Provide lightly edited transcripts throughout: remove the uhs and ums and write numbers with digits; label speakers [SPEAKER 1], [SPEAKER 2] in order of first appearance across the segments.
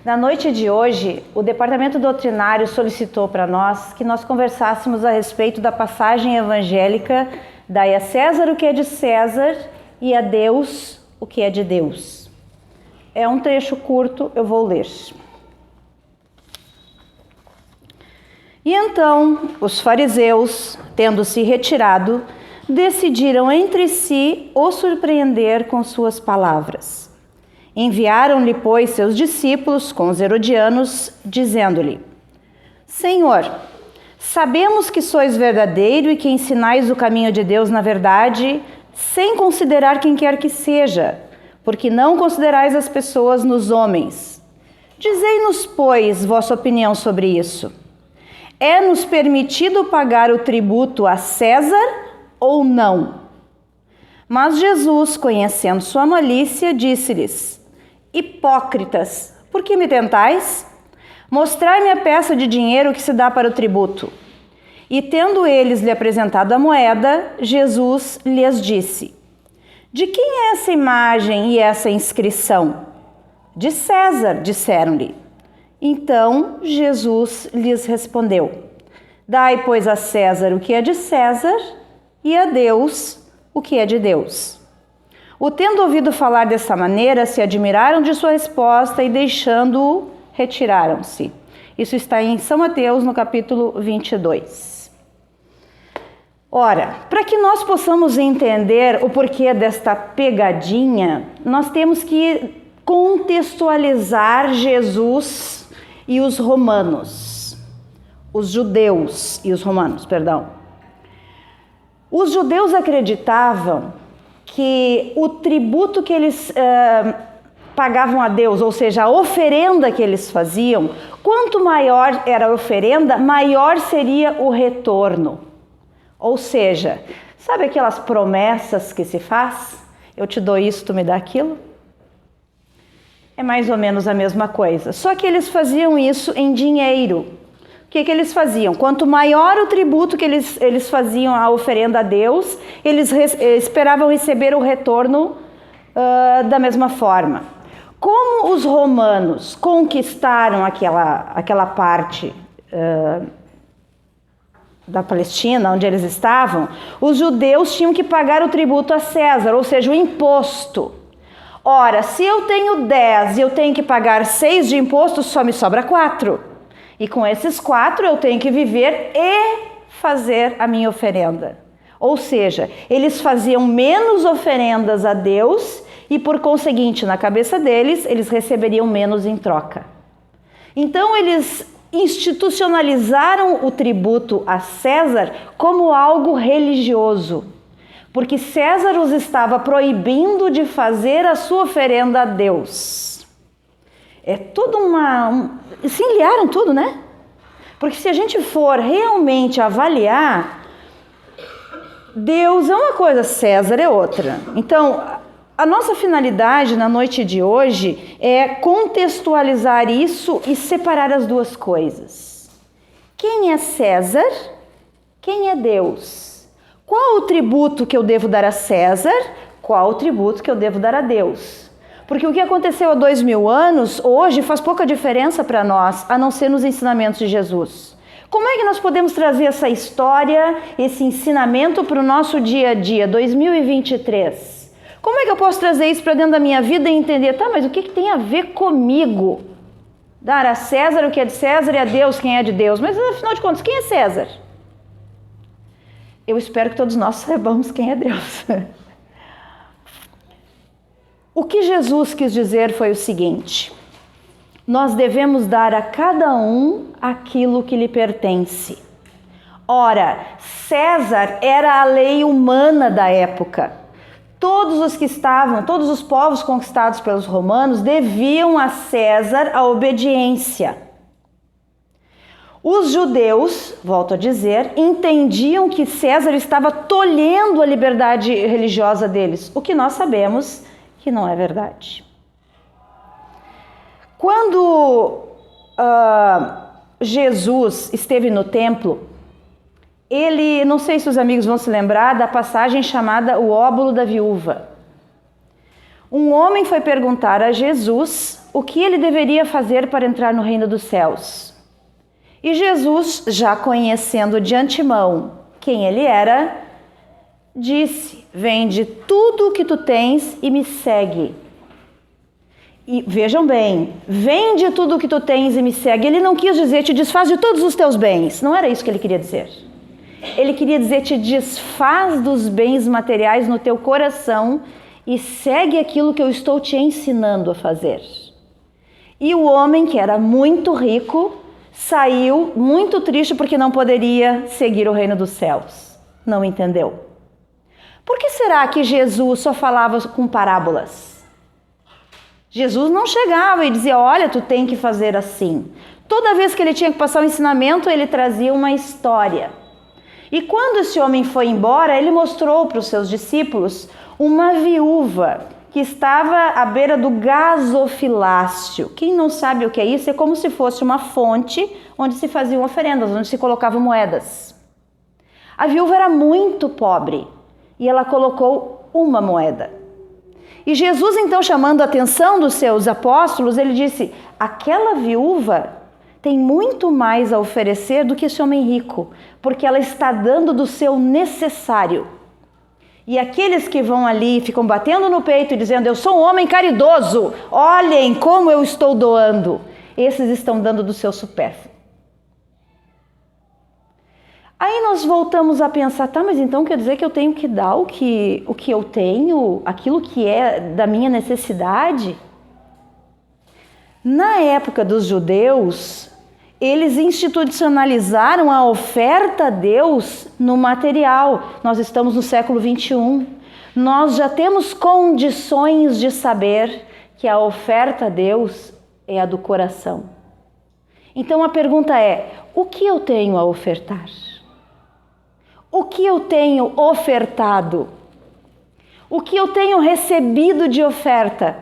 [SPEAKER 1] Na noite de hoje, o Departamento Doutrinário solicitou para nós que nós conversássemos a respeito da passagem evangélica "Dai a César o que é de César e a Deus o que é de Deus". É um trecho curto, eu vou ler. E então os fariseus, tendo se retirado, decidiram entre si o surpreender com suas palavras. Enviaram-lhe, pois, seus discípulos com os herodianos, dizendo-lhe: Senhor, sabemos que sois verdadeiro e que ensinais o caminho de Deus na verdade, sem considerar quem quer que seja, porque não considerais as pessoas nos homens. Dizei-nos, pois, vossa opinião sobre isso. É-nos permitido pagar o tributo a César ou não? Mas Jesus, conhecendo sua malícia, disse-lhes: Hipócritas, por que me tentais? Mostrai-me a peça de dinheiro que se dá para o tributo. E tendo eles lhe apresentado a moeda, Jesus lhes disse: De quem é essa imagem e essa inscrição? De César, disseram-lhe. Então Jesus lhes respondeu: Dai, pois, a César o que é de César e a Deus o que é de Deus. O tendo ouvido falar dessa maneira, se admiraram de sua resposta e, deixando-o, retiraram-se. Isso está em São Mateus, no capítulo 22. Ora, para que nós possamos entender o porquê desta pegadinha, nós temos que contextualizar Jesus e os romanos. Os judeus e os romanos, perdão. Os judeus acreditavam que o tributo que eles pagavam a Deus, ou seja, a oferenda que eles faziam, quanto maior era a oferenda, maior seria o retorno. Ou seja, sabe aquelas promessas que se faz? Eu te dou isso, tu me dá aquilo? É mais ou menos a mesma coisa, só que eles faziam isso em dinheiro. O que eles faziam? Quanto maior o tributo que eles faziam a oferenda a Deus, eles esperavam receber o retorno da mesma forma. Como os romanos conquistaram aquela parte da Palestina, onde eles estavam, os judeus tinham que pagar o tributo a César, ou seja, o imposto. Ora, se eu tenho 10 e eu tenho que pagar 6 de imposto, só me sobra 4. E com esses 4 eu tenho que viver e fazer a minha oferenda. Ou seja, eles faziam menos oferendas a Deus e, por conseguinte, na cabeça deles, eles receberiam menos em troca. Então, eles institucionalizaram o tributo a César como algo religioso, porque César os estava proibindo de fazer a sua oferenda a Deus. É tudo se enliaram tudo, né? Porque se a gente for realmente avaliar, Deus é uma coisa, César é outra. Então, a nossa finalidade na noite de hoje é contextualizar isso e separar as duas coisas. Quem é César? Quem é Deus? Qual o tributo que eu devo dar a César? Qual o tributo que eu devo dar a Deus? Porque o que aconteceu há 2000 anos, hoje faz pouca diferença para nós, a não ser nos ensinamentos de Jesus. Como é que nós podemos trazer essa história, esse ensinamento para o nosso dia a dia, 2023? Como é que eu posso trazer isso para dentro da minha vida e entender, tá, mas o que tem a ver comigo? Dar a César o que é de César e a Deus quem é de Deus. Mas afinal de contas, quem é César? Eu espero que todos nós saibamos quem é Deus. O que Jesus quis dizer foi o seguinte: nós devemos dar a cada um aquilo que lhe pertence. Ora, César era a lei humana da época. Todos os povos conquistados pelos romanos deviam a César a obediência. Os judeus, volto a dizer, entendiam que César estava tolhendo a liberdade religiosa deles, o que nós sabemos que não é verdade. Quando Jesus esteve no templo, ele, não sei se os amigos vão se lembrar da passagem chamada o óbolo da viúva. Um homem foi perguntar a Jesus o que ele deveria fazer para entrar no reino dos céus. E Jesus, já conhecendo de antemão quem ele era, disse: vende tudo o que tu tens e me segue. E vejam bem, vende tudo o que tu tens e me segue. Ele não quis dizer te desfaz de todos os teus bens. Não era isso que ele queria dizer. Ele queria dizer te desfaz dos bens materiais no teu coração e segue aquilo que eu estou te ensinando a fazer. E o homem, que era muito rico, saiu muito triste porque não poderia seguir o reino dos céus. Não entendeu. Por que será que Jesus só falava com parábolas? Jesus não chegava e dizia: olha, tu tem que fazer assim. Toda vez que ele tinha que passar um ensinamento, ele trazia uma história. E quando esse homem foi embora, ele mostrou para os seus discípulos uma viúva que estava à beira do gasofilácio. Quem não sabe o que é isso, é como se fosse uma fonte onde se faziam oferendas, onde se colocavam moedas. A viúva era muito pobre e ela colocou uma moeda. E Jesus, então, chamando a atenção dos seus apóstolos, ele disse: aquela viúva tem muito mais a oferecer do que esse homem rico, porque ela está dando do seu necessário. E aqueles que vão ali, ficam batendo no peito e dizendo: eu sou um homem caridoso, olhem como eu estou doando, esses estão dando do seu supérfluo. Aí nós voltamos a pensar: tá, mas então quer dizer que eu tenho que dar o que eu tenho, aquilo que é da minha necessidade? Na época dos judeus, eles institucionalizaram a oferta a Deus no material. Nós estamos no século 21. Nós já temos condições de saber que a oferta a Deus é a do coração. Então a pergunta é: o que eu tenho a ofertar? O que eu tenho ofertado? O que eu tenho recebido de oferta?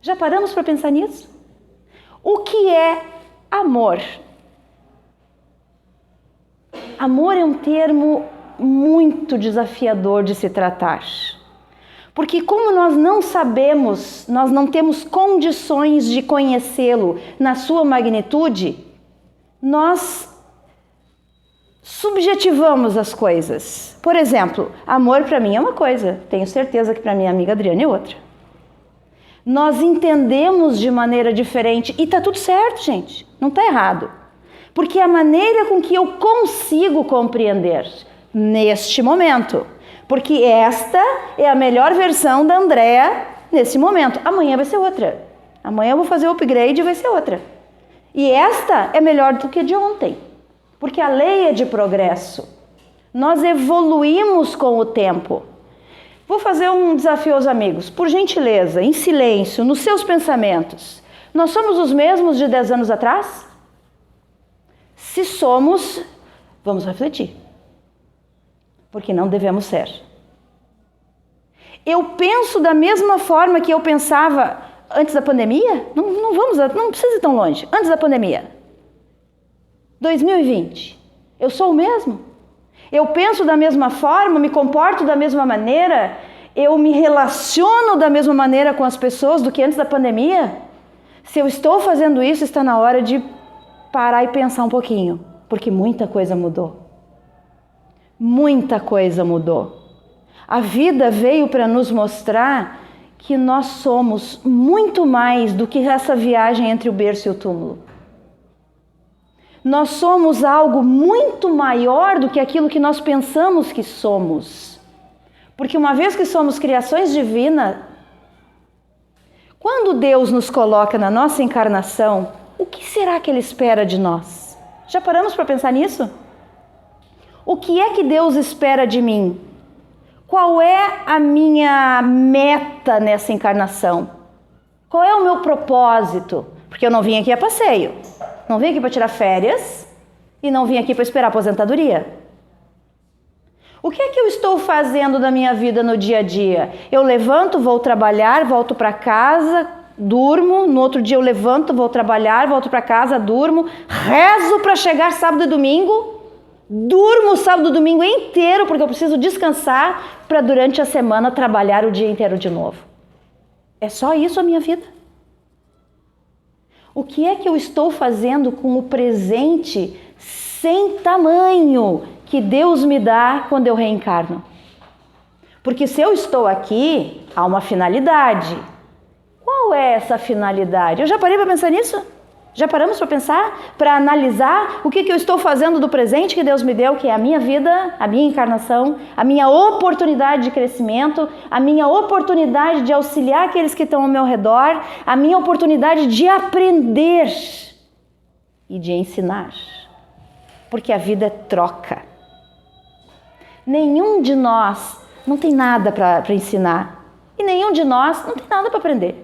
[SPEAKER 1] Já paramos para pensar nisso? O que é amor? Amor é um termo muito desafiador de se tratar. Porque como nós não sabemos, nós não temos condições de conhecê-lo na sua magnitude, nós subjetivamos as coisas. Por exemplo, amor para mim é uma coisa, tenho certeza que para minha amiga Adriana é outra. Nós entendemos de maneira diferente e tá tudo certo, gente, não tá errado. Porque é a maneira com que eu consigo compreender neste momento. Porque esta é a melhor versão da Andréa nesse momento. Amanhã vai ser outra. Amanhã eu vou fazer o upgrade e vai ser outra. E esta é melhor do que a de ontem. Porque a lei é de progresso. Nós evoluímos com o tempo. Vou fazer um desafio aos amigos. Por gentileza, em silêncio, nos seus pensamentos. Nós somos os mesmos de 10 anos atrás? Se somos, vamos refletir. Porque não devemos ser. Eu penso da mesma forma que eu pensava antes da pandemia? Não precisa ir tão longe. Antes da pandemia. 2020. Eu sou o mesmo? Eu penso da mesma forma, me comporto da mesma maneira? Eu me relaciono da mesma maneira com as pessoas do que antes da pandemia? Se eu estou fazendo isso, está na hora de parar e pensar um pouquinho. Porque muita coisa mudou. Muita coisa mudou. A vida veio para nos mostrar que nós somos muito mais do que essa viagem entre o berço e o túmulo. Nós somos algo muito maior do que aquilo que nós pensamos que somos. Porque uma vez que somos criações divinas, quando Deus nos coloca na nossa encarnação, o que será que Ele espera de nós? Já paramos para pensar nisso? O que é que Deus espera de mim? Qual é a minha meta nessa encarnação? Qual é o meu propósito? Porque eu não vim aqui a passeio. Não vim aqui para tirar férias e não vim aqui para esperar aposentadoria. O que é que eu estou fazendo da minha vida no dia a dia? Eu levanto, vou trabalhar, volto para casa, durmo. No outro dia eu levanto, vou trabalhar, volto para casa, durmo. Rezo para chegar sábado e domingo. Durmo sábado e domingo inteiro porque eu preciso descansar para durante a semana trabalhar o dia inteiro de novo. É só isso a minha vida? O que é que eu estou fazendo com o presente sem tamanho que Deus me dá quando eu reencarno? Porque se eu estou aqui, há uma finalidade. Qual é essa finalidade? Eu já parei para pensar nisso? Já paramos para pensar? Para analisar o que eu estou fazendo do presente que Deus me deu, que é a minha vida, a minha encarnação, a minha oportunidade de crescimento, a minha oportunidade de auxiliar aqueles que estão ao meu redor, a minha oportunidade de aprender e de ensinar. Porque a vida é troca. Nenhum de nós não tem nada para ensinar. E nenhum de nós não tem nada para aprender.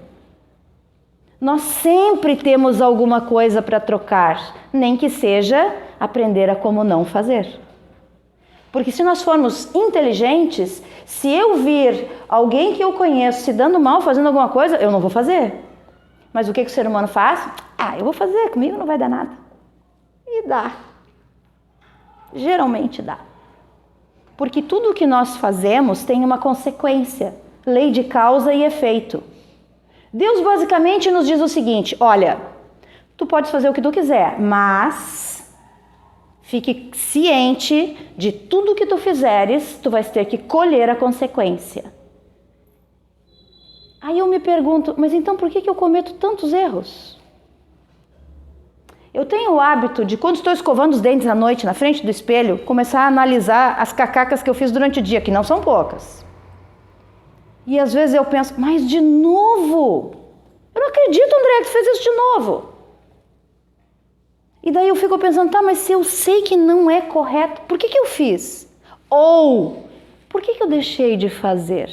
[SPEAKER 1] Nós sempre temos alguma coisa para trocar, nem que seja aprender a como não fazer. Porque se nós formos inteligentes, se eu vir alguém que eu conheço se dando mal, fazendo alguma coisa, eu não vou fazer. Mas o que o ser humano faz? Eu vou fazer, comigo não vai dar nada. E dá. Geralmente dá. Porque tudo o que nós fazemos tem uma consequência, lei de causa e efeito. Deus basicamente nos diz o seguinte: olha, tu podes fazer o que tu quiser, mas fique ciente de tudo que tu fizeres, tu vais ter que colher a consequência. Aí eu me pergunto, mas então por que eu cometo tantos erros? Eu tenho o hábito de, quando estou escovando os dentes à noite na frente do espelho, começar a analisar as cacacas que eu fiz durante o dia, que não são poucas. E às vezes eu penso, mas de novo? Eu não acredito, André, que você fez isso de novo. E daí eu fico pensando, tá, mas se eu sei que não é correto, por que eu fiz? Ou, por que eu deixei de fazer?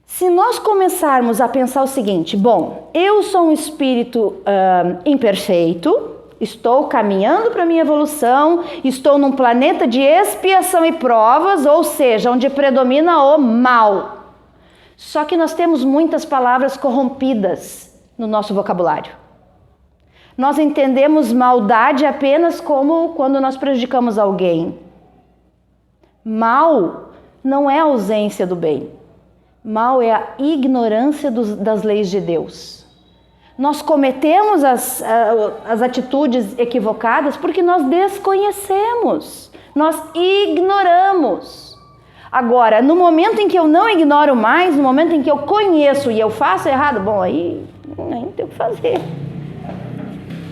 [SPEAKER 1] Se nós começarmos a pensar o seguinte, bom, eu sou um espírito imperfeito, estou caminhando para a minha evolução, estou num planeta de expiação e provas, ou seja, onde predomina o mal. Só que nós temos muitas palavras corrompidas no nosso vocabulário. Nós entendemos maldade apenas como quando nós prejudicamos alguém. Mal não é a ausência do bem. Mal é a ignorância das leis de Deus. Nós cometemos as atitudes equivocadas porque nós desconhecemos, nós ignoramos. Agora, no momento em que eu não ignoro mais, no momento em que eu conheço e eu faço errado, bom, aí nem tem o que fazer.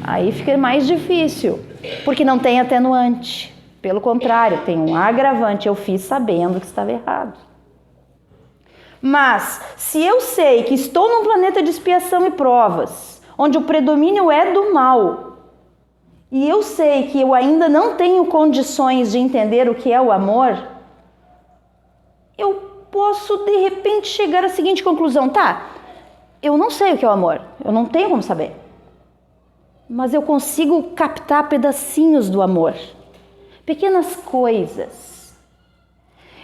[SPEAKER 1] Aí fica mais difícil, porque não tem atenuante. Pelo contrário, tem um agravante, eu fiz sabendo que estava errado. Mas, se eu sei que estou num planeta de expiação e provas, onde o predomínio é do mal, e eu sei que eu ainda não tenho condições de entender o que é o amor, eu posso, de repente, chegar à seguinte conclusão, tá, eu não sei o que é o amor, eu não tenho como saber, mas eu consigo captar pedacinhos do amor, pequenas coisas.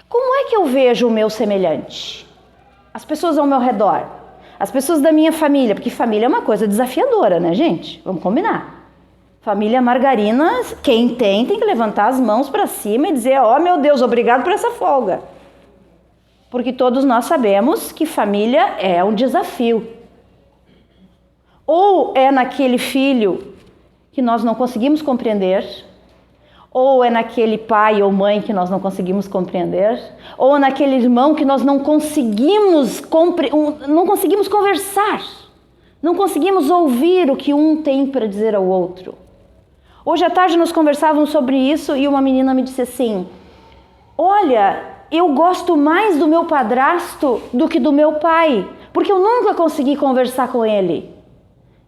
[SPEAKER 1] Como é que eu vejo o meu semelhante? As pessoas ao meu redor, as pessoas da minha família, porque família é uma coisa desafiadora, né, gente? Vamos combinar. Família margarina, quem tem que levantar as mãos para cima e dizer, ó, meu Deus, obrigado por essa folga. Porque todos nós sabemos que família é um desafio. Ou é naquele filho que nós não conseguimos compreender, ou é naquele pai ou mãe que nós não conseguimos compreender, ou naquele irmão que nós não conseguimos conversar, não conseguimos ouvir o que um tem para dizer ao outro. Hoje à tarde nós conversávamos sobre isso e uma menina me disse assim, olha, eu gosto mais do meu padrasto do que do meu pai, porque eu nunca consegui conversar com ele.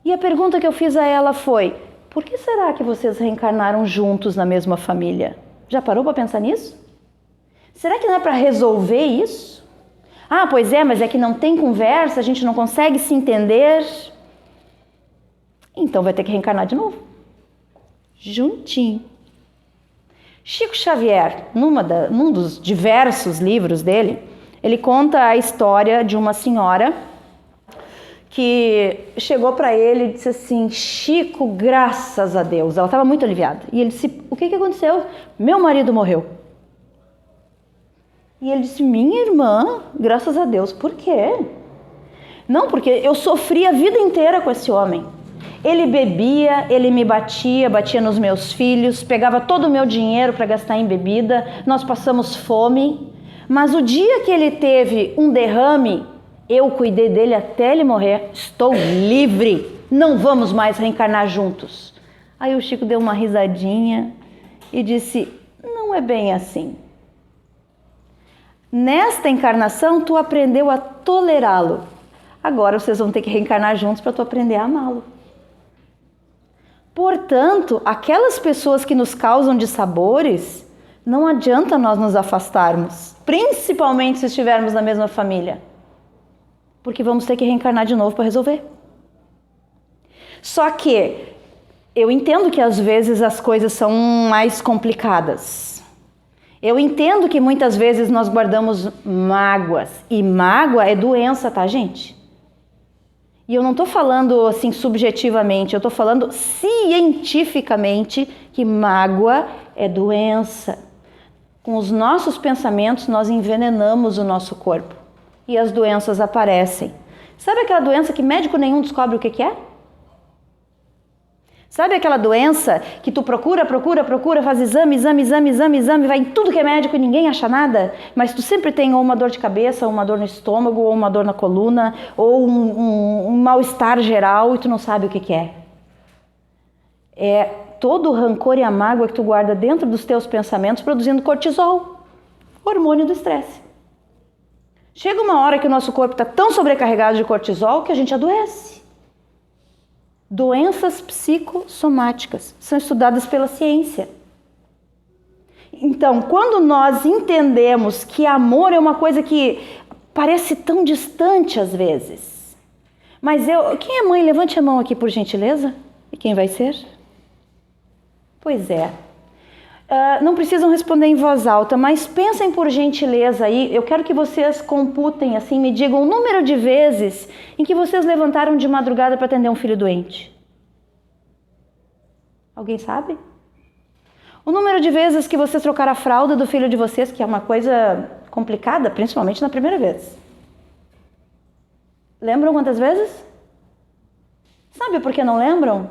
[SPEAKER 1] E a pergunta que eu fiz a ela foi, por que será que vocês reencarnaram juntos na mesma família? Já parou para pensar nisso? Será que não é para resolver isso? Ah, pois é, mas é que não tem conversa, a gente não consegue se entender. Então vai ter que reencarnar de novo. Juntinho. Chico Xavier, num dos diversos livros dele, ele conta a história de uma senhora que chegou para ele e disse assim, Chico, graças a Deus. Ela estava muito aliviada. E ele disse, o que aconteceu? Meu marido morreu. E ele disse, minha irmã, graças a Deus, por quê? Não, porque eu sofri a vida inteira com esse homem. Ele bebia, ele me batia nos meus filhos, pegava todo o meu dinheiro para gastar em bebida, nós passamos fome. Mas o dia que ele teve um derrame, eu cuidei dele até ele morrer. Estou livre, não vamos mais reencarnar juntos. Aí o Chico deu uma risadinha e disse, não é bem assim. Nesta encarnação, tu aprendeu a tolerá-lo. Agora vocês vão ter que reencarnar juntos para tu aprender a amá-lo. Portanto, aquelas pessoas que nos causam dissabores, não adianta nós nos afastarmos, principalmente se estivermos na mesma família, porque vamos ter que reencarnar de novo para resolver. Só que eu entendo que às vezes as coisas são mais complicadas. Eu entendo que muitas vezes nós guardamos mágoas, e mágoa é doença, tá, gente? E eu não estou falando assim subjetivamente, eu estou falando cientificamente que mágoa é doença. Com os nossos pensamentos nós envenenamos o nosso corpo e as doenças aparecem. Sabe aquela doença que médico nenhum descobre o que é? Sabe aquela doença que tu procura, faz exame, vai em tudo que é médico e ninguém acha nada, mas tu sempre tem ou uma dor de cabeça, ou uma dor no estômago, ou uma dor na coluna, ou um mal-estar geral e tu não sabe o que é. É todo o rancor e a mágoa que tu guarda dentro dos teus pensamentos produzindo cortisol, hormônio do estresse. Chega uma hora que o nosso corpo está tão sobrecarregado de cortisol que a gente adoece. Doenças psicossomáticas são estudadas pela ciência. Então, quando nós entendemos que amor é uma coisa que parece tão distante às vezes, mas quem é mãe? Levante a mão aqui por gentileza. E quem vai ser? Pois é. Não precisam responder em voz alta, mas pensem por gentileza aí, eu quero que vocês computem, assim, me digam o número de vezes em que vocês levantaram de madrugada para atender um filho doente. Alguém sabe? O número de vezes que vocês trocaram a fralda do filho de vocês, que é uma coisa complicada, principalmente na primeira vez. Lembram quantas vezes? Sabe por que não lembram?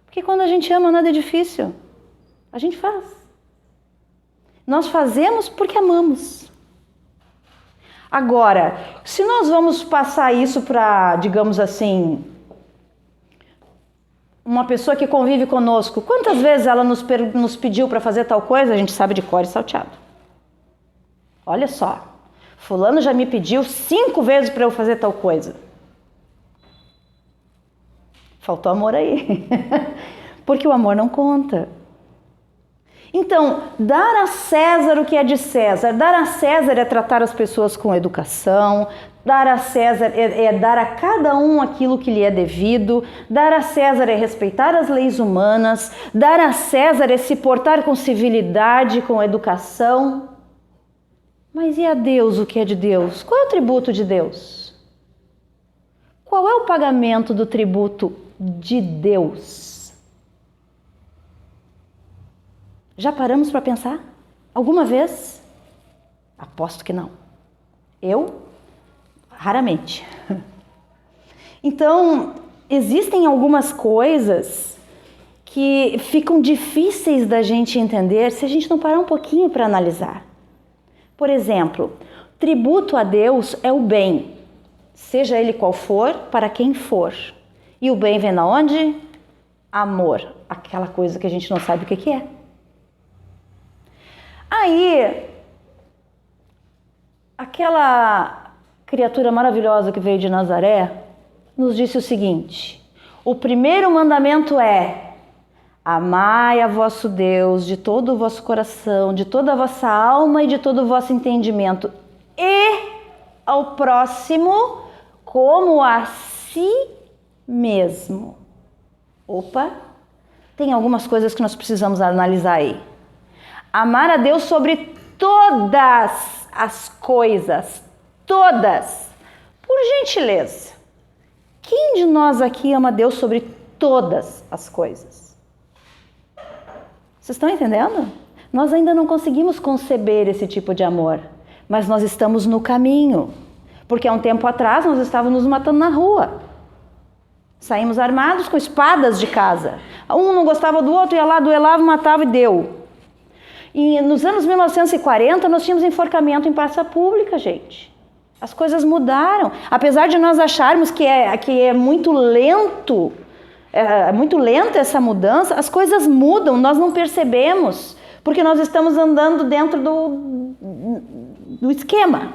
[SPEAKER 1] Porque quando a gente ama nada é difícil. A gente faz. Nós fazemos porque amamos. Agora, se nós vamos passar isso para, digamos assim, uma pessoa que convive conosco, quantas vezes ela nos pediu para fazer tal coisa, a gente sabe de cor e salteado. Olha só, fulano já me pediu 5 vezes para eu fazer tal coisa. Faltou amor aí. Porque o amor não conta. Então, dar a César o que é de César. Dar a César é tratar as pessoas com educação. Dar a César é dar a cada um aquilo que lhe é devido. Dar a César é respeitar as leis humanas. Dar a César é se portar com civilidade, com educação. Mas e a Deus o que é de Deus? Qual é o tributo de Deus? Qual é o pagamento do tributo de Deus? Já paramos para pensar? Alguma vez? Aposto que não. Eu? Raramente. Então, existem algumas coisas que ficam difíceis da gente entender se a gente não parar um pouquinho para analisar. Por exemplo, tributo a Deus é o bem, seja ele qual for, para quem for. E o bem vem de onde? Amor, aquela coisa que a gente não sabe o que é. Aí, aquela criatura maravilhosa que veio de Nazaré nos disse o seguinte: o primeiro mandamento é: amai a vosso Deus de todo o vosso coração, de toda a vossa alma e de todo o vosso entendimento, e ao próximo como a si mesmo. Opa, tem algumas coisas que nós precisamos analisar aí. Amar a Deus sobre todas as coisas, todas. Por gentileza, quem de nós aqui ama a Deus sobre todas as coisas? Vocês estão entendendo? Nós ainda não conseguimos conceber esse tipo de amor, mas nós estamos no caminho. Porque há um tempo atrás nós estávamos nos matando na rua. Saímos armados com espadas de casa. Um não gostava do outro, ia lá, duelava, matava e deu. E nos anos 1940 nós tínhamos enforcamento em praça pública, gente. As coisas mudaram. Apesar de nós acharmos que é muito lento, muito lenta essa mudança, as coisas mudam, nós não percebemos, porque nós estamos andando dentro do esquema.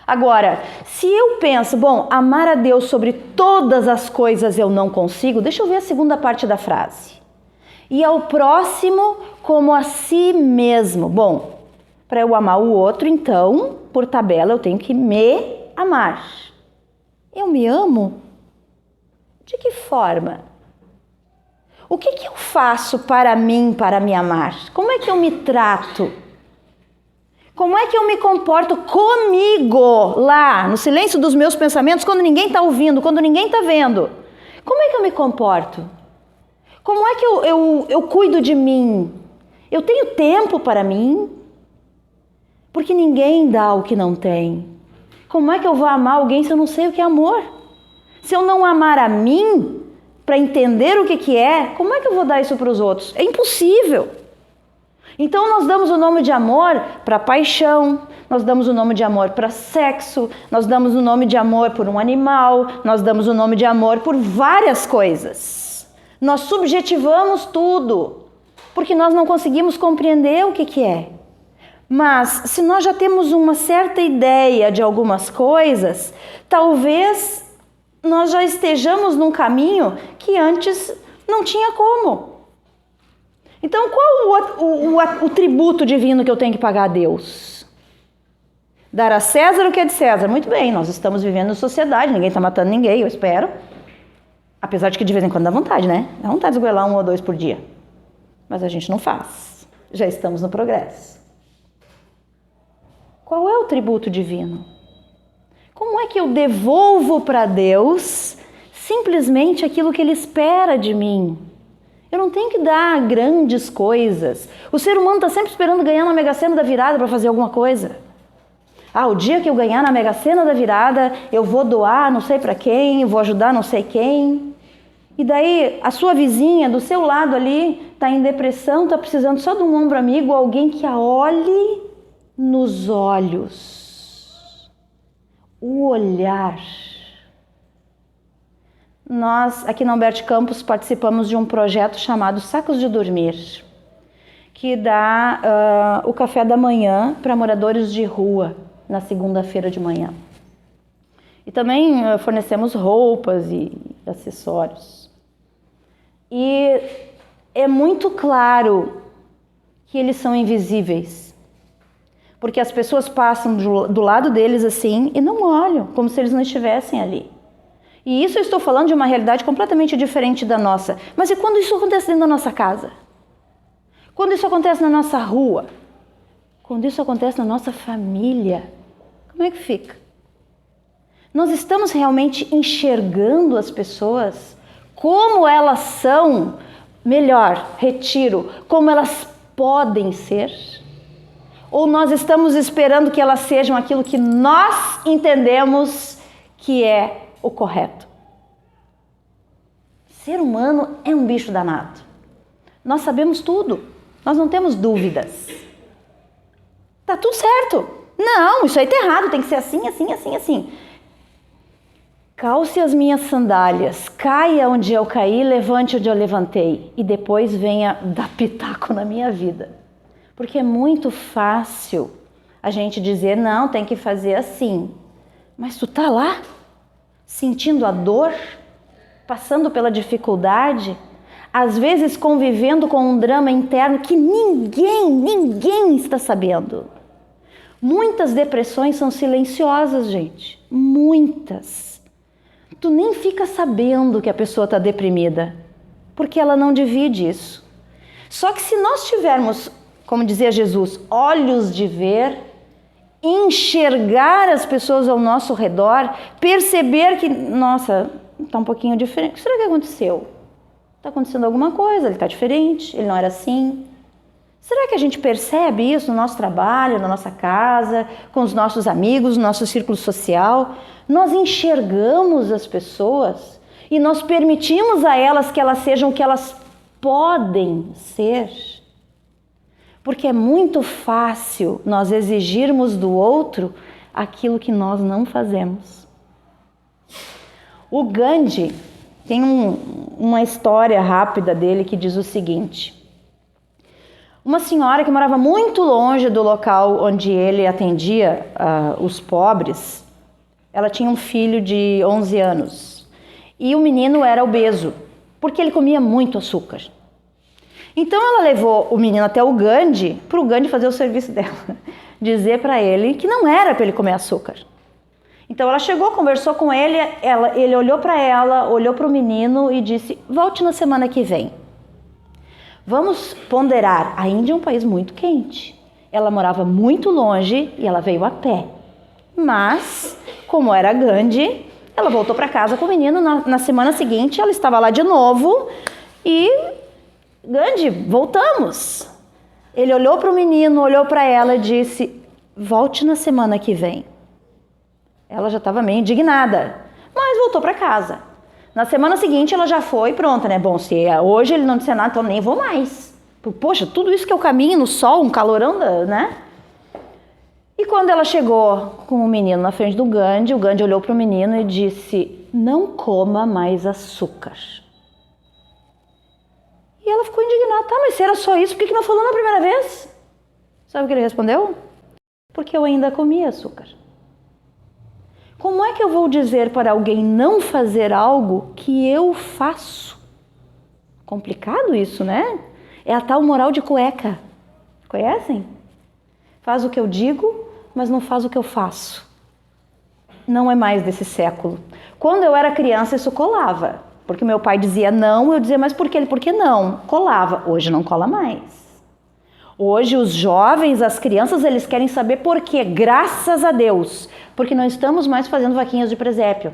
[SPEAKER 1] Agora, se eu penso, bom, amar a Deus sobre todas as coisas eu não consigo, deixa eu ver a segunda parte da frase. E ao próximo como a si mesmo. Bom, para eu amar o outro, então, por tabela, eu tenho que me amar. Eu me amo? De que forma? O que eu faço para mim, para me amar? Como é que eu me trato? Como é que eu me comporto comigo, lá, no silêncio dos meus pensamentos, quando ninguém está ouvindo, quando ninguém está vendo? Como é que eu me comporto? Como é que eu cuido de mim? Eu tenho tempo para mim? Porque ninguém dá o que não tem. Como é que eu vou amar alguém se eu não sei o que é amor? Se eu não amar a mim, para entender o que é, como é que eu vou dar isso para os outros? É impossível. Então nós damos o nome de amor para paixão, nós damos o nome de amor para sexo, nós damos o nome de amor por um animal, nós damos o nome de amor por várias coisas. Nós subjetivamos tudo, porque nós não conseguimos compreender o que é. Mas se nós já temos uma certa ideia de algumas coisas, talvez nós já estejamos num caminho que antes não tinha como. Então, qual o tributo divino que eu tenho que pagar a Deus? Dar a César o que é de César. Muito bem, nós estamos vivendo em sociedade, ninguém está matando ninguém, eu espero. Apesar de que de vez em quando dá vontade, né? Dá vontade de esgoelar 1 ou 2 por dia. Mas a gente não faz. Já estamos no progresso. Qual é o tributo divino? Como é que eu devolvo para Deus simplesmente aquilo que Ele espera de mim? Eu não tenho que dar grandes coisas. O ser humano está sempre esperando ganhar na Mega Sena da virada para fazer alguma coisa. O dia que eu ganhar na Mega Sena da virada, eu vou doar não sei para quem, vou ajudar não sei quem. E daí a sua vizinha do seu lado ali está em depressão, está precisando só de um ombro amigo, alguém que a olhe nos olhos. O olhar. Nós, aqui na Humberto Campos, participamos de um projeto chamado Sacos de Dormir, que dá o café da manhã para moradores de rua, na segunda-feira de manhã. E também fornecemos roupas e acessórios. E é muito claro que eles são invisíveis, porque as pessoas passam do lado deles assim e não olham, como se eles não estivessem ali. E isso eu estou falando de uma realidade completamente diferente da nossa. Mas e quando isso acontece dentro da nossa casa? Quando isso acontece na nossa rua? Quando isso acontece na nossa família? Como é que fica? Nós estamos realmente enxergando as pessoas como elas são, melhor, retiro, como elas podem ser? Ou nós estamos esperando que elas sejam aquilo que nós entendemos que é o correto? Ser humano é um bicho danado. Nós sabemos tudo. Nós não temos dúvidas. Tá tudo certo. Não, isso aí tá errado. Tem que ser assim, assim, assim, assim. Calce as minhas sandálias. Caia onde eu caí, levante onde eu levantei. E depois venha dar pitaco na minha vida. Porque é muito fácil a gente dizer, não, tem que fazer assim. Mas tu tá lá? Sentindo a dor, passando pela dificuldade, às vezes convivendo com um drama interno que ninguém está sabendo. Muitas depressões são silenciosas, gente. Muitas. Tu nem fica sabendo que a pessoa está deprimida, porque ela não divide isso. Só que se nós tivermos, como dizia Jesus, olhos de ver, enxergar as pessoas ao nosso redor, perceber que, nossa, está um pouquinho diferente. O que será que aconteceu? Está acontecendo alguma coisa, ele está diferente, ele não era assim. Será que a gente percebe isso no nosso trabalho, na nossa casa, com os nossos amigos, no nosso círculo social? Nós enxergamos as pessoas e nós permitimos a elas que elas sejam o que elas podem ser? Porque é muito fácil nós exigirmos do outro aquilo que nós não fazemos. O Gandhi tem uma história rápida dele que diz o seguinte: uma senhora que morava muito longe do local onde ele atendia os pobres, ela tinha um filho de 11 anos e o menino era obeso, porque ele comia muito açúcar. Então ela levou o menino até o Gandhi, para o Gandhi fazer o serviço dela, dizer para ele que não era para ele comer açúcar. Então ela chegou, conversou com ele, ele olhou para ela, olhou para o menino e disse: volte na semana que vem. Vamos ponderar, a Índia é um país muito quente. Ela morava muito longe e ela veio a pé. Mas, como era Gandhi, ela voltou para casa com o menino. Na semana seguinte ela estava lá de novo e... Gandhi, voltamos. Ele olhou para o menino, olhou para ela e disse: volte na semana que vem. Ela já estava meio indignada, mas voltou para casa. Na semana seguinte ela já foi pronta, né? Bom, se hoje ele não disser nada, então nem vou mais. Poxa, tudo isso que eu caminho no sol, um calorão, né? E quando ela chegou com o menino na frente do Gandhi, o Gandhi olhou para o menino e disse: não coma mais açúcar. E ela ficou indignada. Tá, mas se era só isso, por que não falou na primeira vez? Sabe o que ele respondeu? Porque eu ainda comia açúcar. Como é que eu vou dizer para alguém não fazer algo que eu faço? Complicado isso, né? É a tal moral de cueca. Conhecem? Faz o que eu digo, mas não faz o que eu faço. Não é mais desse século. Quando eu era criança, isso colava. Porque meu pai dizia não, eu dizia, mas por quê? Por que não? Colava. Hoje não cola mais. Hoje os jovens, as crianças, eles querem saber por quê. Graças a Deus. Porque não estamos mais fazendo vaquinhas de presépio.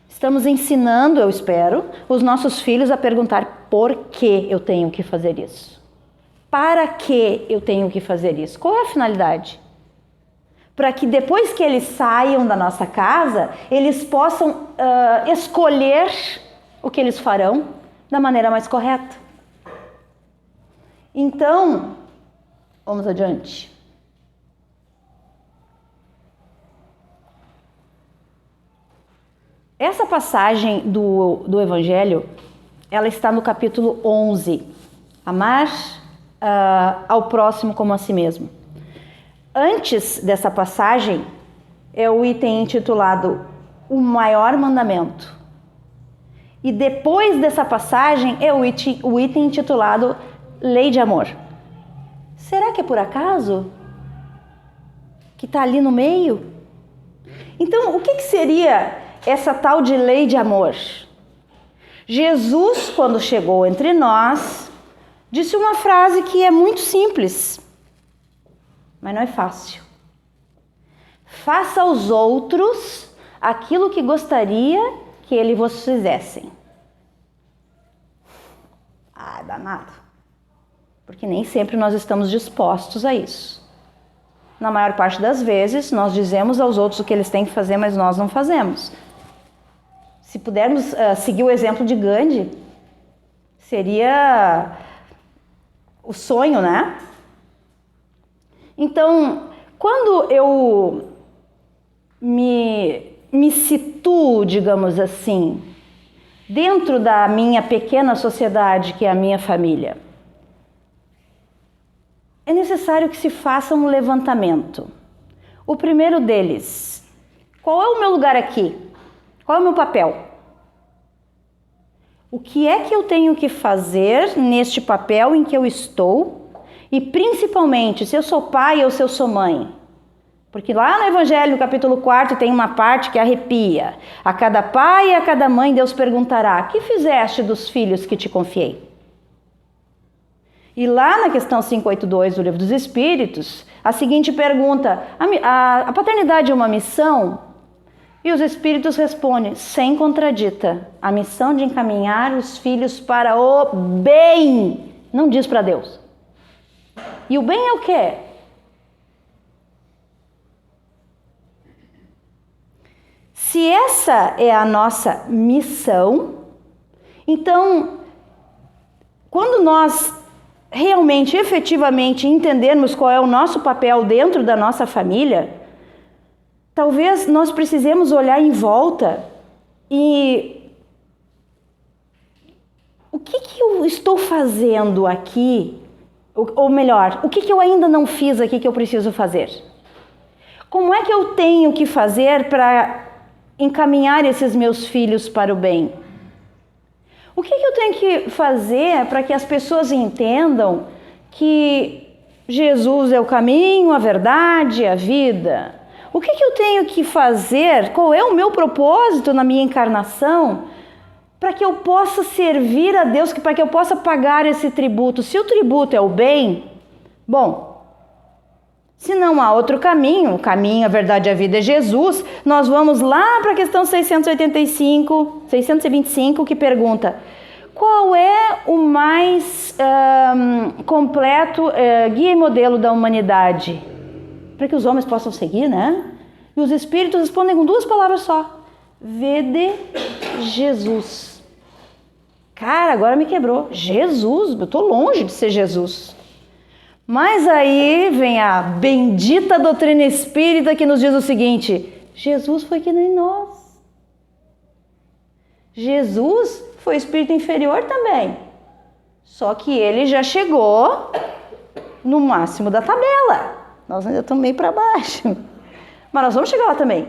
[SPEAKER 1] Estamos ensinando, eu espero, os nossos filhos a perguntar por que eu tenho que fazer isso. Para que eu tenho que fazer isso? Qual é a finalidade? Para que depois que eles saiam da nossa casa, eles possam escolher o que eles farão da maneira mais correta. Então, vamos adiante. Essa passagem do Evangelho, ela está no capítulo 11. Amar ao próximo como a si mesmo. Antes dessa passagem, é o item intitulado O Maior Mandamento. E depois dessa passagem, é o item intitulado Lei de Amor. Será que é por acaso que está ali no meio? Então, o que seria essa tal de lei de amor? Jesus, quando chegou entre nós, disse uma frase que é muito simples, mas não é fácil. Faça aos outros aquilo que gostaria que eles vos fizessem. Ah, danado. Porque nem sempre nós estamos dispostos a isso. Na maior parte das vezes, nós dizemos aos outros o que eles têm que fazer, mas nós não fazemos. Se pudermos seguir o exemplo de Gandhi, seria o sonho, né? Então, quando eu me situo, digamos assim, dentro da minha pequena sociedade, que é a minha família, é necessário que se faça um levantamento. O primeiro deles: qual é o meu lugar aqui? Qual é o meu papel? O que é que eu tenho que fazer neste papel em que eu estou? E principalmente, se eu sou pai ou se eu sou mãe. Porque lá no Evangelho, no capítulo 4, tem uma parte que arrepia. A cada pai e a cada mãe Deus perguntará: que fizeste dos filhos que te confiei? E lá na questão 582 do Livro dos Espíritos, a seguinte pergunta: a paternidade é uma missão? E os Espíritos respondem, sem contradita: a missão de encaminhar os filhos para o bem. Não diz para Deus, E o bem é o quê? Se essa é a nossa missão, então, quando nós realmente, efetivamente entendermos qual é o nosso papel dentro da nossa família, talvez nós precisemos olhar em volta e o que eu estou fazendo aqui? Ou melhor, o que eu ainda não fiz aqui que eu preciso fazer? Como é que eu tenho que fazer para encaminhar esses meus filhos para o bem? O que eu tenho que fazer para que as pessoas entendam que Jesus é o caminho, a verdade, a vida? O que eu tenho que fazer? Qual é o meu propósito na minha encarnação para que eu possa servir a Deus, para que eu possa pagar esse tributo? Se o tributo é o bem, bom, se não há outro caminho, o caminho, a verdade, a vida é Jesus, nós vamos lá para a questão 625, que pergunta: qual é o mais completo guia e modelo da humanidade? Para que os homens possam seguir, né? E os espíritos respondem com 2 palavras só: vede Jesus. Cara, agora me quebrou. Jesus, eu estou longe de ser Jesus. Mas aí vem a bendita doutrina espírita que nos diz o seguinte: Jesus foi que nem nós. Jesus foi espírito inferior também. Só que ele já chegou no máximo da tabela. Nós ainda estamos meio para baixo. Mas nós vamos chegar lá também.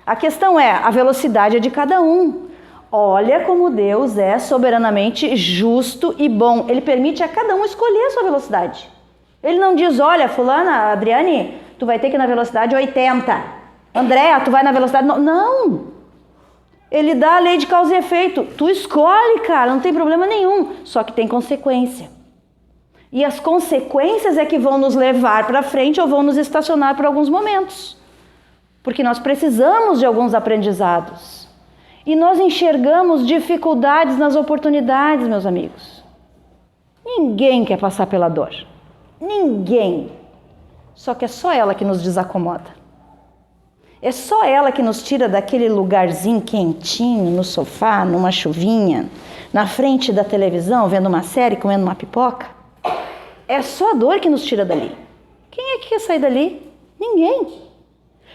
[SPEAKER 1] A questão é, a velocidade é de cada um. Olha como Deus é soberanamente justo e bom. Ele permite a cada um escolher a sua velocidade. Ele não diz: olha, fulana, Adriane, tu vai ter que ir na velocidade 80. Andréa, tu vai na velocidade... Não! Ele dá a lei de causa e efeito. Tu escolhe, cara, não tem problema nenhum. Só que tem consequência. E as consequências é que vão nos levar para frente ou vão nos estacionar por alguns momentos. Porque nós precisamos de alguns aprendizados. E nós enxergamos dificuldades nas oportunidades, meus amigos. Ninguém quer passar pela dor. Ninguém. Só que é só ela que nos desacomoda. É só ela que nos tira daquele lugarzinho quentinho, no sofá, numa chuvinha, na frente da televisão, vendo uma série, comendo uma pipoca. É só a dor que nos tira dali. Quem é que quer sair dali? Ninguém.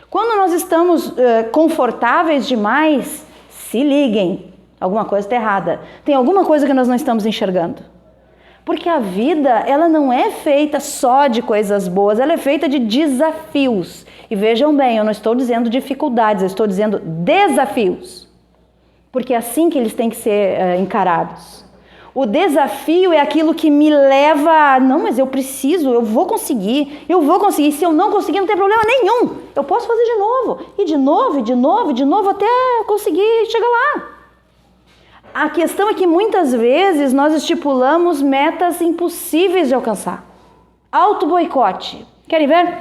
[SPEAKER 1] Quando nós estamos confortáveis demais, se liguem, alguma coisa está errada. Tem alguma coisa que nós não estamos enxergando. Porque a vida, ela não é feita só de coisas boas, ela é feita de desafios. E vejam bem, eu não estou dizendo dificuldades, eu estou dizendo desafios. Porque é assim que eles têm que ser encarados. O desafio é aquilo que me leva a, não, mas eu preciso, eu vou conseguir. Se eu não conseguir, não tem problema nenhum. Eu posso fazer de novo, e de novo, e de novo, e de novo, até conseguir chegar lá. A questão é que muitas vezes nós estipulamos metas impossíveis de alcançar. Auto-boicote. Querem ver?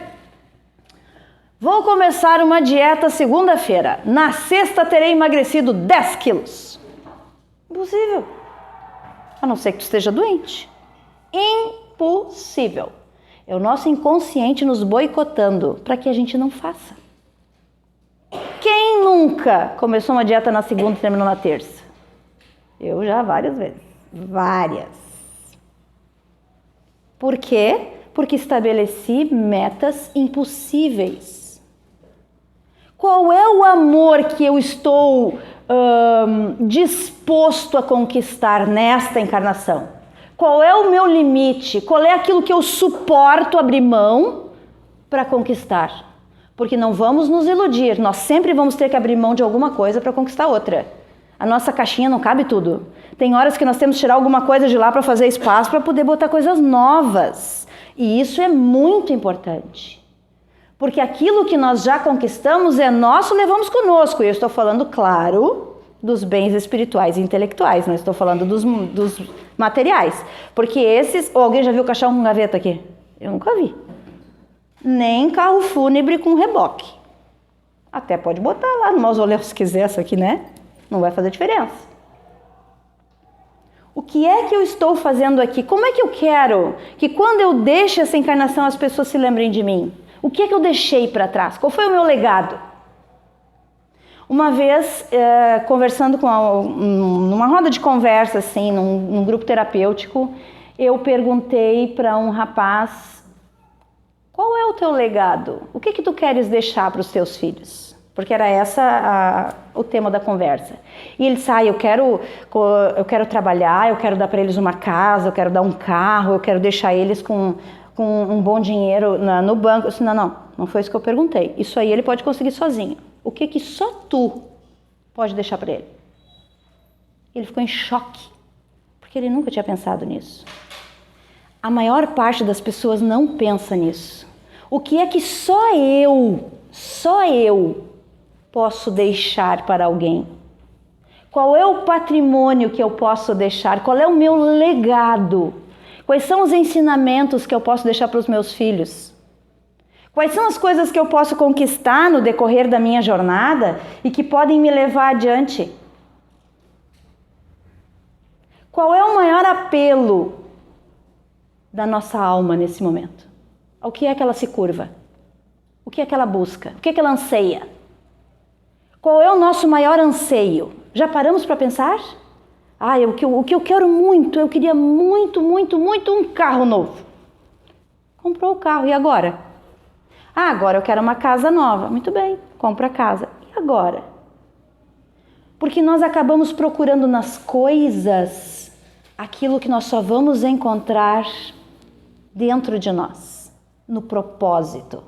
[SPEAKER 1] Vou começar uma dieta segunda-feira. Na sexta terei emagrecido 10 quilos. Impossível. A não ser que tu esteja doente. Impossível. É o nosso inconsciente nos boicotando para que a gente não faça. Quem nunca começou uma dieta na segunda e terminou na terça? Eu já várias vezes. Várias. Por quê? Porque estabeleci metas impossíveis. Qual é o amor que eu estou disposto a conquistar nesta encarnação? Qual é o meu limite? Qual é aquilo que eu suporto abrir mão para conquistar? Porque não vamos nos iludir, nós sempre vamos ter que abrir mão de alguma coisa para conquistar outra. A nossa caixinha não cabe tudo. Tem horas que nós temos que tirar alguma coisa de lá para fazer espaço para poder botar coisas novas. E isso é muito importante. Porque aquilo que nós já conquistamos é nosso, levamos conosco. E eu estou falando, claro, dos bens espirituais e intelectuais. Não estou falando dos materiais. Porque esses... Ou alguém já viu caixão com gaveta aqui? Eu nunca vi. Nem carro fúnebre com reboque. Até pode botar lá no mausoléu se quiser isso aqui, né? Não vai fazer diferença. O que é que eu estou fazendo aqui? Como é que eu quero que quando eu deixe essa encarnação as pessoas se lembrem de mim? O que é que eu deixei para trás? Qual foi o meu legado? Uma vez, conversando numa roda de conversa, assim, num grupo terapêutico, eu perguntei para um rapaz: qual é o teu legado? O que tu queres deixar para os teus filhos? Porque era o tema da conversa. E ele disse: eu quero trabalhar, eu quero dar para eles uma casa, eu quero dar um carro, eu quero deixar eles com um bom dinheiro no banco. Eu disse: não foi isso que eu perguntei. Isso aí ele pode conseguir sozinho. O que só tu pode deixar para ele? Ele ficou em choque, porque ele nunca tinha pensado nisso. A maior parte das pessoas não pensa nisso. O que é que só eu posso deixar para alguém? Qual é o patrimônio que eu posso deixar? Qual é o meu legado? Quais são os ensinamentos que eu posso deixar para os meus filhos? Quais são as coisas que eu posso conquistar no decorrer da minha jornada e que podem me levar adiante? Qual é o maior apelo da nossa alma nesse momento? Ao que é que ela se curva? O que é que ela busca? O que é que ela anseia? Qual é o nosso maior anseio? Já paramos para pensar? O que eu quero muito, eu queria muito um carro novo. Comprou o carro, e agora? Agora eu quero uma casa nova. Muito bem, compra a casa. E agora? Porque nós acabamos procurando nas coisas aquilo que nós só vamos encontrar dentro de nós, no propósito.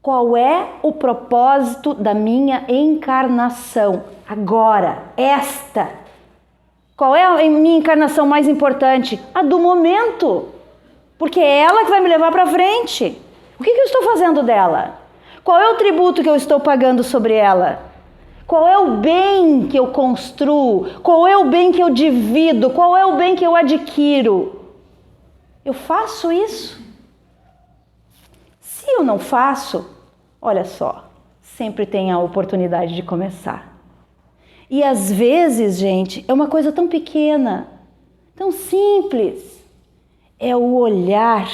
[SPEAKER 1] Qual é o propósito da minha encarnação? Agora, esta. Qual é a minha encarnação mais importante? A do momento. Porque é ela que vai me levar para frente. O que eu estou fazendo dela? Qual é o tributo que eu estou pagando sobre ela? Qual é o bem que eu construo? Qual é o bem que eu divido? Qual é o bem que eu adquiro? Eu faço isso? Se eu não faço, olha só, sempre tem a oportunidade de começar. E às vezes, gente, é uma coisa tão pequena, tão simples. É o olhar,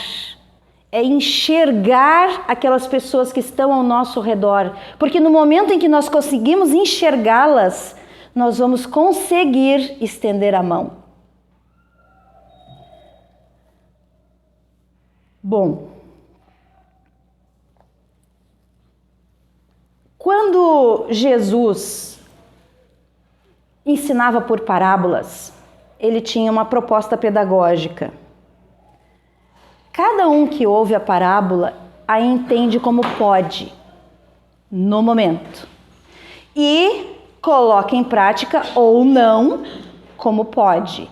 [SPEAKER 1] é enxergar aquelas pessoas que estão ao nosso redor. Porque no momento em que nós conseguimos enxergá-las, nós vamos conseguir estender a mão. Bom, quando Jesus ensinava por parábolas, ele tinha uma proposta pedagógica. Cada um que ouve a parábola a entende como pode, no momento, e coloca em prática ou não, como pode.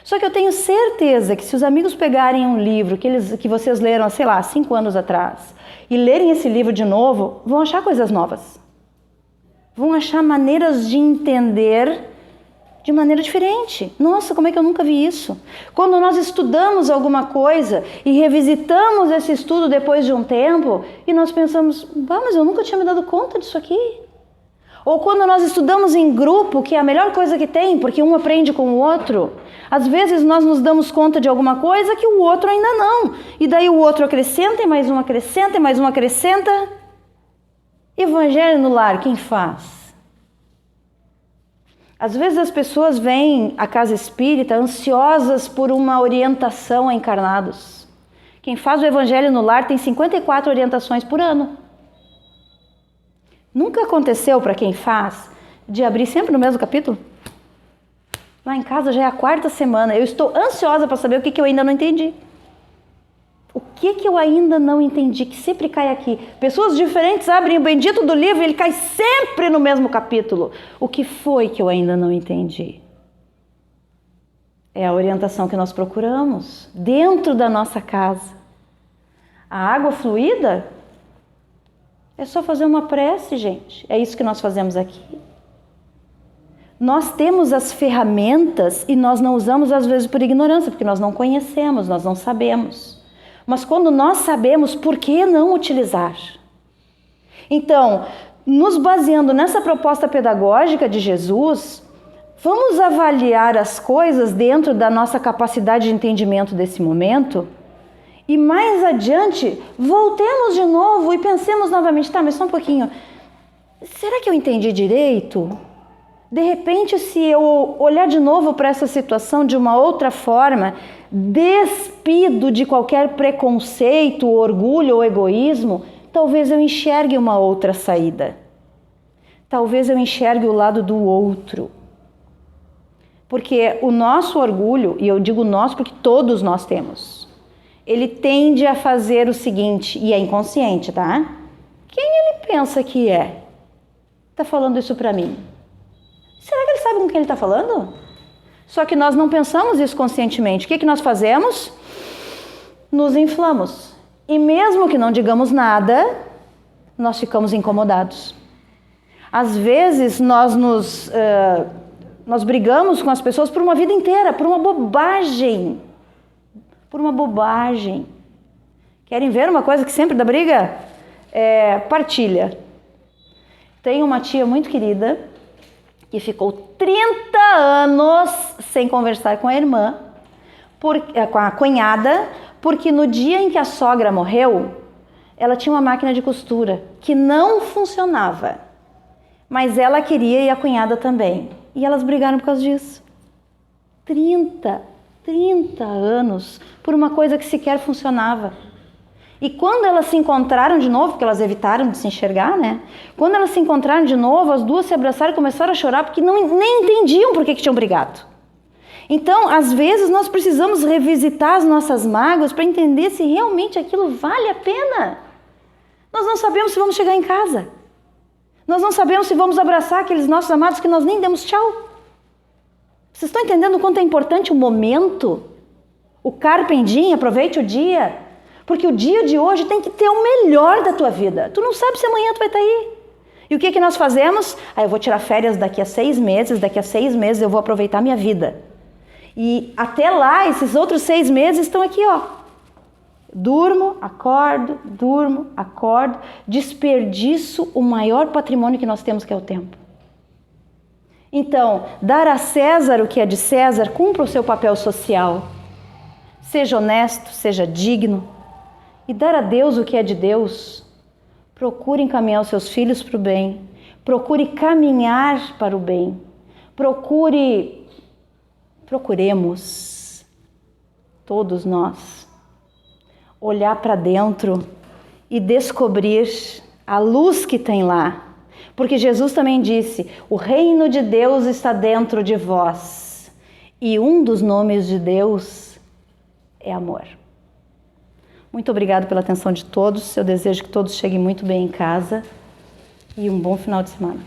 [SPEAKER 1] Só que eu tenho certeza que se os amigos pegarem um livro que vocês leram, 5 anos atrás, e lerem esse livro de novo, vão achar coisas novas. Vão achar maneiras de entender de maneira diferente. Nossa, como é que eu nunca vi isso? Quando nós estudamos alguma coisa e revisitamos esse estudo depois de um tempo, e nós pensamos, mas eu nunca tinha me dado conta disso aqui. Ou quando nós estudamos em grupo, que é a melhor coisa que tem, porque um aprende com o outro, às vezes nós nos damos conta de alguma coisa que o outro ainda não. E daí o outro acrescenta, e mais um acrescenta, e mais um acrescenta. Evangelho no lar, quem faz? Às vezes as pessoas vêm à casa espírita ansiosas por uma orientação a encarnados. Quem faz o Evangelho no lar tem 54 orientações por ano. Nunca aconteceu para quem faz de abrir sempre no mesmo capítulo? Lá em casa já é a 4ª semana. Eu estou ansiosa para saber o que eu ainda não entendi. O que eu ainda não entendi, que sempre cai aqui. Pessoas diferentes abrem o bendito do livro e ele cai sempre no mesmo capítulo. O que foi que eu ainda não entendi? É a orientação que nós procuramos dentro da nossa casa. A água fluida é só fazer uma prece, gente. É isso que nós fazemos aqui. Nós temos as ferramentas e nós não usamos às vezes por ignorância, porque nós não conhecemos, nós não sabemos. Mas quando nós sabemos, por que não utilizar? Então, nos baseando nessa proposta pedagógica de Jesus, Vamos avaliar as coisas dentro da nossa capacidade de entendimento desse momento e mais adiante voltemos de novo e pensemos novamente, tá, mas só um pouquinho, será que eu entendi direito? De repente, se eu olhar de novo para essa situação de uma outra forma, despido de qualquer preconceito, orgulho ou egoísmo, talvez eu enxergue uma outra saída. Talvez eu enxergue o lado do outro. Porque o nosso orgulho, e eu digo nós porque todos nós temos, ele tende a fazer o seguinte, e é inconsciente, tá? Quem ele pensa que é? Tá falando isso para mim? Será que ele sabe com quem ele está falando? Só que nós não pensamos isso conscientemente. O que nós fazemos? Nos inflamos. E mesmo que não digamos nada, nós ficamos incomodados. Às vezes nós brigamos com as pessoas por uma vida inteira, por uma bobagem. Por uma bobagem. Querem ver uma coisa que sempre dá briga? Partilha. Tenho uma tia muito querida que ficou 30 anos sem conversar com a irmã, com a cunhada, porque no dia em que a sogra morreu, ela tinha uma máquina de costura que não funcionava, mas ela queria e a cunhada também. E elas brigaram por causa disso. 30 anos por uma coisa que sequer funcionava. E quando elas se encontraram de novo, porque elas evitaram de se enxergar, né? Quando elas se encontraram de novo, as duas se abraçaram e começaram a chorar porque nem entendiam por que tinham brigado. Então, às vezes, nós precisamos revisitar as nossas mágoas para entender se realmente aquilo vale a pena. Nós não sabemos se vamos chegar em casa. Nós não sabemos se vamos abraçar aqueles nossos amados que nós nem demos tchau. Vocês estão entendendo o quanto é importante o momento? O carpe diem, aproveite o dia. Porque o dia de hoje tem que ter o melhor da tua vida. Tu não sabe se amanhã tu vai estar aí. E o que nós fazemos? Eu vou tirar férias daqui a 6 meses, daqui a 6 meses eu vou aproveitar a minha vida. E até lá, esses outros 6 meses estão aqui, ó. Durmo, acordo, desperdiço o maior patrimônio que nós temos, que é o tempo. Então, dar a César o que é de César, cumpra o seu papel social. Seja honesto, seja digno. E dar a Deus o que é de Deus. Procure encaminhar os seus filhos para o bem. Procure caminhar para o bem. Procuremos, todos nós, olhar para dentro e descobrir a luz que tem lá. Porque Jesus também disse, o reino de Deus está dentro de vós. E um dos nomes de Deus é amor. Muito obrigada pela atenção de todos. Eu desejo que todos cheguem muito bem em casa e um bom final de semana.